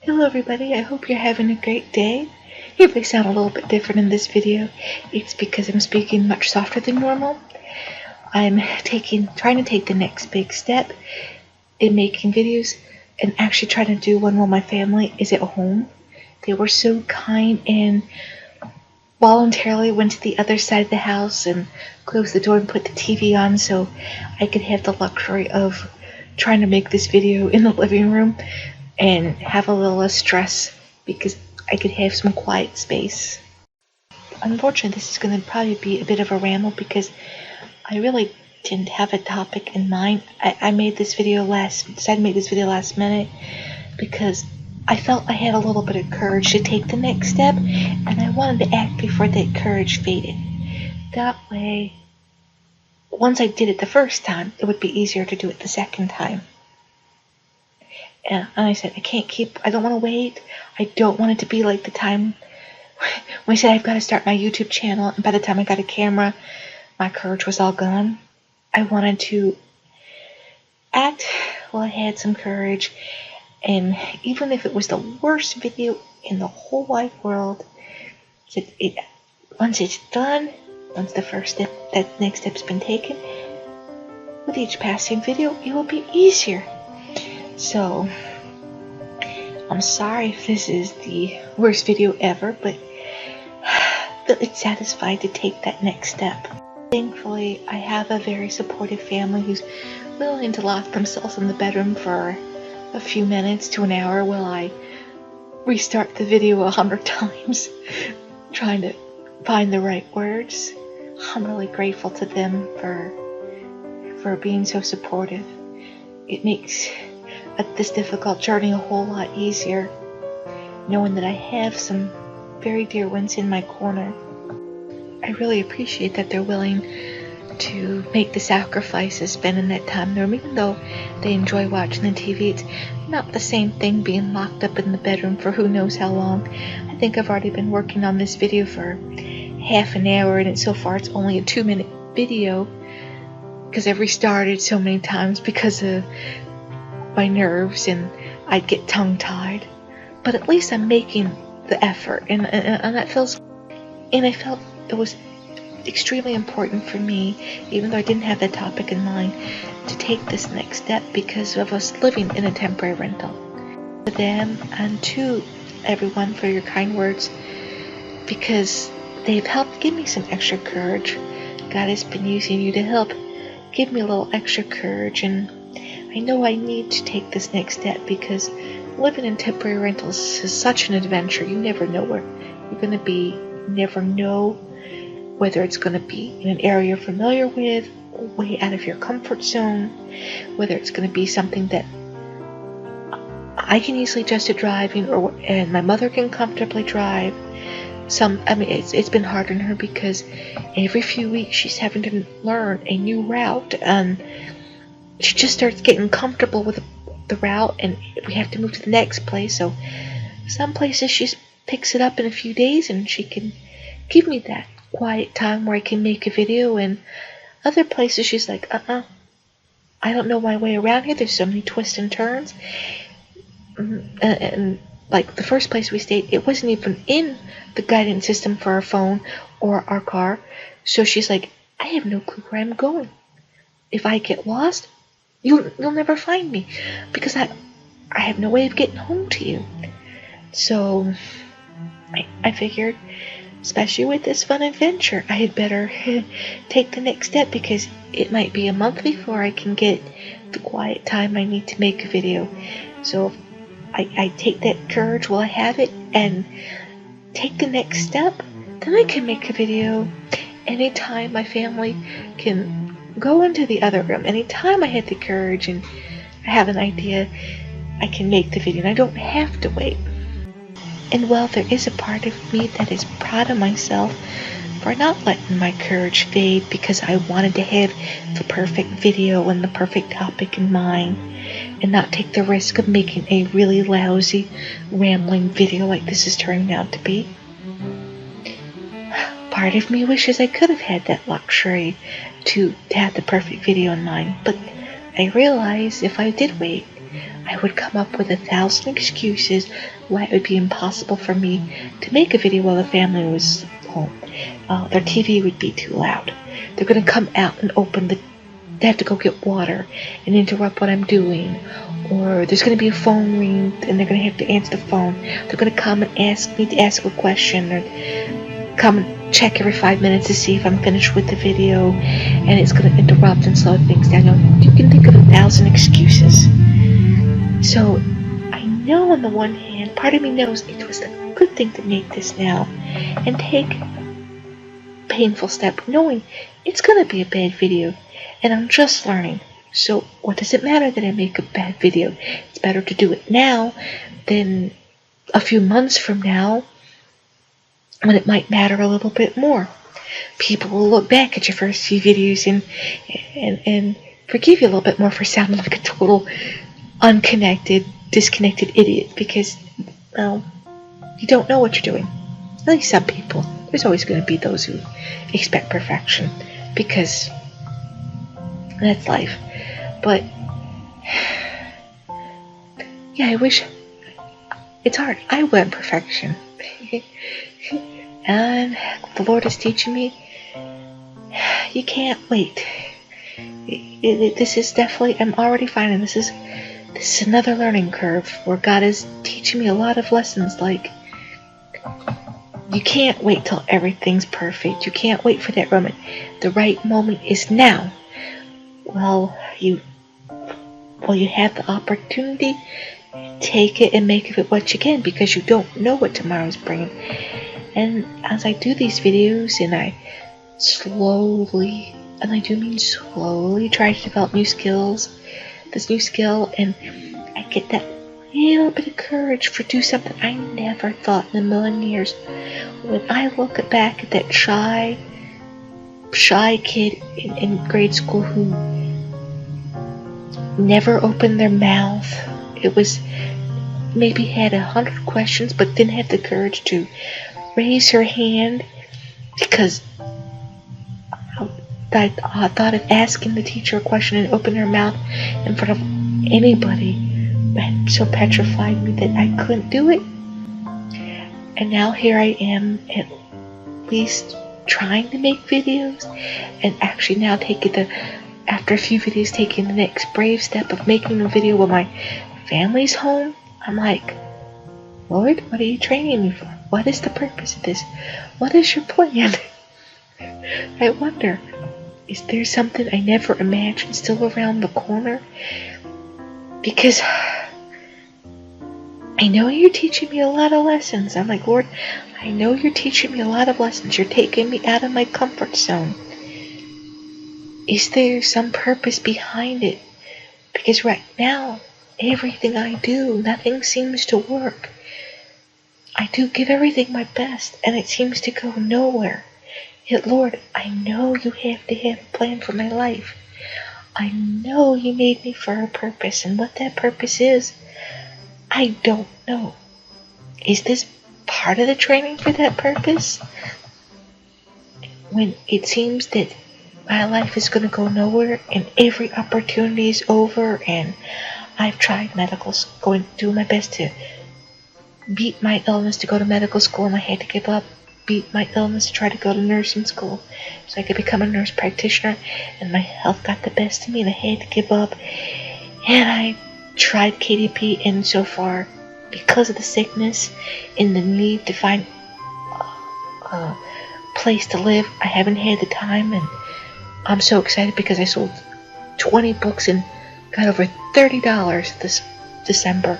Hello everybody, I hope you're having a great day. If I sound a little bit different in this video, it's because I'm speaking much softer than normal. I'm trying to take the next big step in making videos and actually trying to do one while my family is at home. They were so kind and voluntarily went to the other side of the house and closed the door and put the TV on so I could have the luxury of trying to make this video in the living room and have a little less stress because I could have some quiet space. Unfortunately, this is going to probably be a bit of a ramble because I really didn't have a topic in mind. I made this video decided to make this video last minute because I felt I had a little bit of courage to take the next step, and I wanted to act before that courage faded. That way, once I did it the first time, it would be easier to do it the second time. And I said, I don't want to wait. I don't want it to be like the time when I said I've got to start my YouTube channel, and by the time I got a camera, my courage was all gone. I wanted to act while I had some courage, and even if it was the worst video in the whole wide world, once it's done, once the first step, that next step's been taken, with each passing video, it will be easier. So, I'm sorry if this is the worst video ever, but it's satisfied to take that next step. Thankfully, I have a very supportive family who's willing to lock themselves in the bedroom for a few minutes to an hour while I restart the video 100 times, trying to find the right words. I'm really grateful to them for being so supportive. It makes this difficult journey a whole lot easier, knowing that I have some very dear ones in my corner. I really appreciate that they're willing to make the sacrifices spending that time there, even though they enjoy watching the TV. It's not the same thing being locked up in the bedroom for who knows how long. I think I've already been working on this video for half an hour, and so far it's only a 2-minute video because I've restarted so many times because of my nerves and I'd get tongue-tied. But at least I'm making the effort, and that feels, and I felt it was extremely important for me, even though I didn't have that topic in mind, to take this next step because of us living in a temporary rental. To them and to everyone for your kind words, because they've helped give me some extra courage. God has been using you to help give me a little extra courage, and I know I need to take this next step because living in temporary rentals is such an adventure. You never know where you're going to be. You never know whether it's going to be in an area you're familiar with, way out of your comfort zone, whether it's going to be something that I can easily adjust to driving, and my mother can comfortably drive. It's been hard on her because every few weeks she's having to learn a new route, and she just starts getting comfortable with the route, and we have to move to the next place. So some places she picks it up in a few days and she can give me that quiet time where I can make a video, and other places she's like, I don't know my way around here. There's so many twists and turns. And like the first place we stayed, it wasn't even in the guidance system for our phone or our car. So she's like, I have no clue where I'm going. If I get lost, you'll never find me because I have no way of getting home to you. So I figured, especially with this fun adventure, I had better take the next step because it might be a month before I can get the quiet time I need to make a video. So if I take that courage while I have it and take the next step, then I can make a video anytime my family can go into the other room. Anytime I have the courage and I have an idea, I can make the video and I don't have to wait. And while there is a part of me that is proud of myself for not letting my courage fade because I wanted to have the perfect video and the perfect topic in mind and not take the risk of making a really lousy, rambling video like this is turning out to be. Part of me wishes I could have had that luxury to have the perfect video in mind, but I realize if I did wait, I would come up with 1,000 excuses why it would be impossible for me to make a video while the family was home. Their TV would be too loud. They're going to come out and they have to go get water and interrupt what I'm doing. Or there's going to be a phone ring and they're going to have to answer the phone. They're going to come and ask me to ask a question, or come and check every 5 minutes to see if I'm finished with the video, and it's going to interrupt and slow things down. You can think of 1,000 excuses. So I know on the one hand, part of me knows it was a good thing to make this now and take a painful step, knowing it's going to be a bad video and I'm just learning. So what does it matter that I make a bad video? It's better to do it now than a few months from now, when it might matter a little bit more. People will look back at your first few videos and forgive you a little bit more for sounding like a total disconnected idiot, because, well, you don't know what you're doing. At least some people. There's always going to be those who expect perfection, because that's life. But yeah, I wish. It's hard. I want perfection. And the Lord is teaching me, you can't wait. This is definitely, I'm already finding this is another learning curve where God is teaching me a lot of lessons. Like, you can't wait till everything's perfect. You can't wait for that moment. The right moment is now. Well, you have the opportunity. Take it and make of it what you can, because you don't know what tomorrow's bringing. And as I do these videos, and I slowly, and I do mean slowly, try to develop this new skill, and I get that little bit of courage for do something I never thought in a million years. When I look back at that shy kid in grade school who never opened their mouth, it was maybe had 100 questions but didn't have the courage to raise her hand, because I thought of asking the teacher a question and open her mouth in front of anybody. That so petrified me that I couldn't do it. And now here I am, at least trying to make videos, and actually now after a few videos, taking the next brave step of making a video while my family's home. I'm like, Lord, what are you training me for? What is the purpose of this? What is your plan? I wonder, is there something I never imagined still around the corner? Because I know you're teaching me a lot of lessons. I'm like, Lord, I know you're teaching me a lot of lessons. You're taking me out of my comfort zone. Is there some purpose behind it? Because right now, everything I do, nothing seems to work. I do give everything my best, and it seems to go nowhere. Yet, Lord, I know you have to have a plan for my life. I know you made me for a purpose, and what that purpose is, I don't know. Is this part of the training for that purpose? When it seems that my life is going to go nowhere, and every opportunity is over, and I've tried doing my best to beat my illness to go to medical school, and I had to give up. Beat my illness to try to go to nursing school so I could become a nurse practitioner, and my health got the best of me and I had to give up. And I tried KDP, and so far, because of the sickness and the need to find a place to live, I haven't had the time. And I'm so excited because I sold 20 books and got over $30 this December,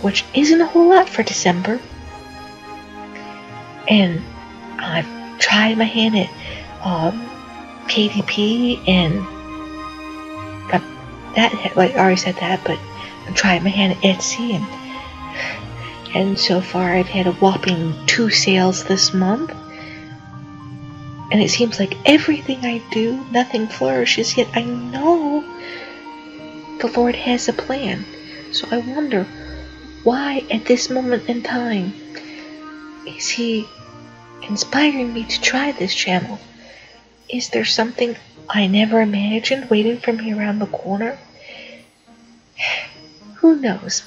which isn't a whole lot for December. And I've tried my hand at KDP, and I already said that, but I'm trying my hand at Etsy, and so far I've had a whopping 2 sales this month. And it seems like everything I do, nothing flourishes, yet I know the Lord has a plan. So I wonder, why at this moment in time is He inspiring me to try this channel? Is there something I never imagined waiting for me around the corner? Who knows?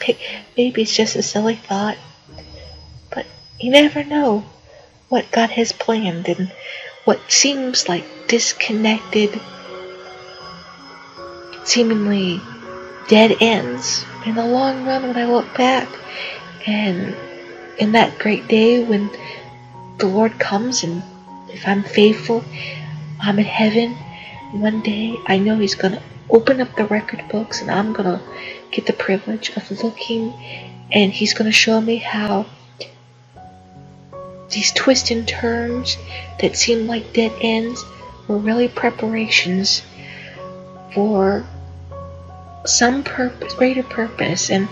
Maybe it's just a silly thought. But you never know what God has planned, and what seems like disconnected, seemingly dead ends in the long run when I look back. And in that great day when the Lord comes, and if I'm faithful, I'm in heaven. One day I know He's going to open up the record books, and I'm going to get the privilege of looking, and He's going to show me how these twists and turns that seem like dead ends were really preparations for some purpose, greater purpose. And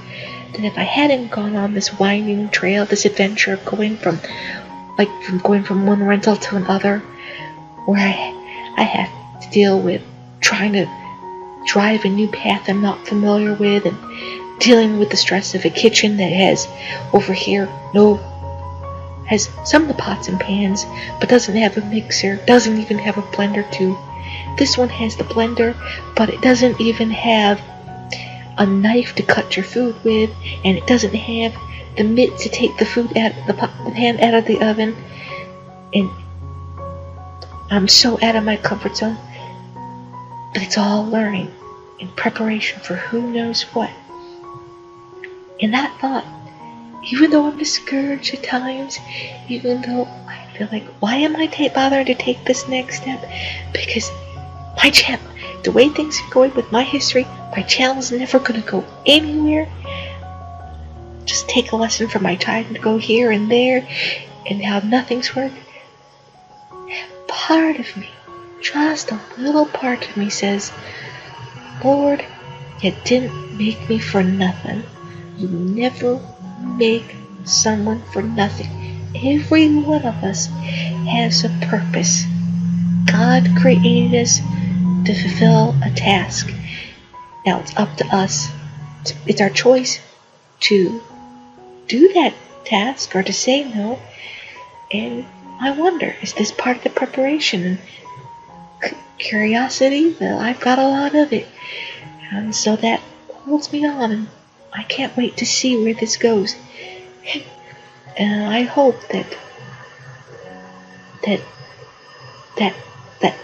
that if I hadn't gone on this winding trail, this adventure of going from one rental to another, where I have to deal with trying to drive a new path I'm not familiar with, and dealing with the stress of a kitchen that has over here has some of the pots and pans, but doesn't have a mixer, doesn't even have a blender too. This one has the blender, but it doesn't even have a knife to cut your food with, and it doesn't have the mitt to take the food out of the pan out of the oven. And I'm so out of my comfort zone, but it's all learning in preparation for who knows what. And that thought, even though I'm discouraged at times, even though I feel like, why am I bothering to take this next step? Because my channel, the way things are going with my history, my channel is never going to go anywhere. Just take a lesson from my time to go here and there, and how nothing's worked. Part of me, just a little part of me says, Lord, you didn't make me for nothing. You never make someone for nothing. Every one of us has a purpose. God created us to fulfill a task. Now it's up to us. It's our choice to do that task or to say no. And I wonder, is this part of the preparation? And curiosity, well, I've got a lot of it. And so that holds me on, and I can't wait to see where this goes. And I hope that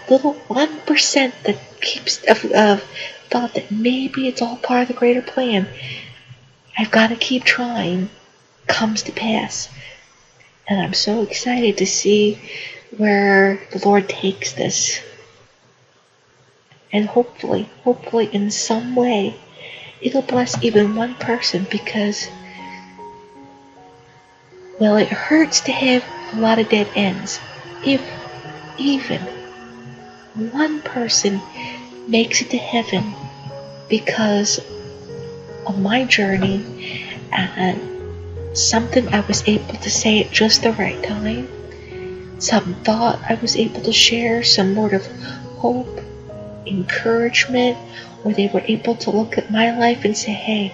little 1% that keeps of thought that maybe it's all part of the greater plan, I've got to keep trying, comes to pass. And I'm so excited to see where the Lord takes this. And hopefully in some way, it'll bless even one person, because, well, it hurts to have a lot of dead ends. If even one person makes it to heaven because of my journey and something I was able to say at just the right time, some thought I was able to share, some word of hope, encouragement, or they were able to look at my life and say, hey,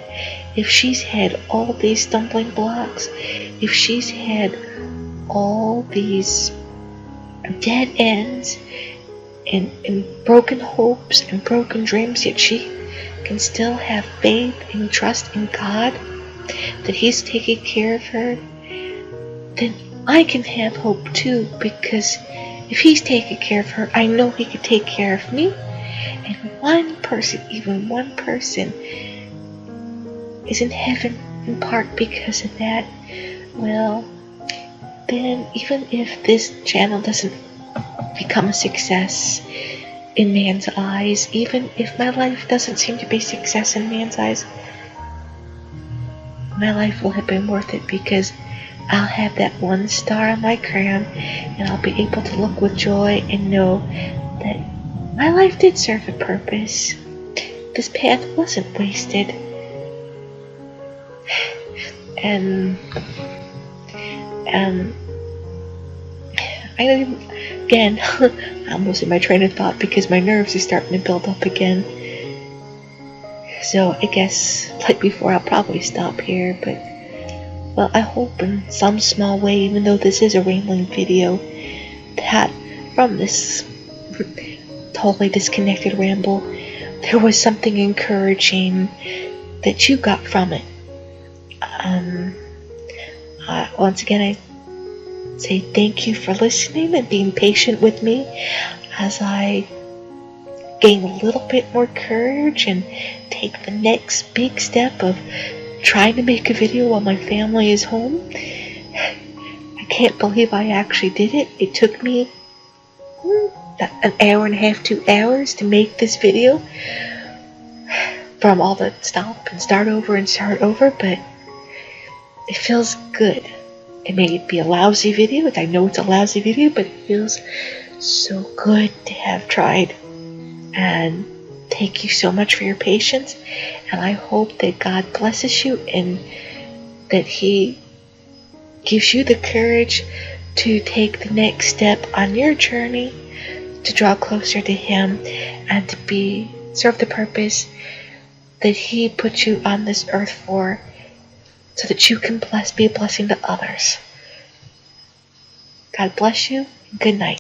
if she's had all these stumbling blocks, if she's had all these dead ends and broken hopes and broken dreams, yet she can still have faith and trust in God, that He's taking care of her, then I can have hope too, because if He's taking care of her, I know He can take care of me. And one person, even one person, is in heaven in part because of that. Well, then even if this channel doesn't become a success in man's eyes, even if my life doesn't seem to be a success in man's eyes, my life will have been worth it, because I'll have that one star on my crown, and I'll be able to look with joy and know that my life did serve a purpose. This path wasn't wasted. And again, I'm losing my train of thought because my nerves are starting to build up again. So I guess, like before, I'll probably stop here. But, well, I hope in some small way, even though this is a rambling video, that from this totally disconnected ramble, there was something encouraging that you got from it. Once again, I say thank you for listening and being patient with me as I gain a little bit more courage and take the next big step of trying to make a video while my family is home. I can't believe I actually did it. It took me an hour and a half, 2 hours to make this video from all the stop and start over, but it feels good. It may be a lousy video. I know it's a lousy video, but it feels so good to have tried. And thank you so much for your patience. And I hope that God blesses you and that He gives you the courage to take the next step on your journey to draw closer to Him and to serve the purpose that He put you on this earth for, so that you can be a blessing to others. God bless you. Good night.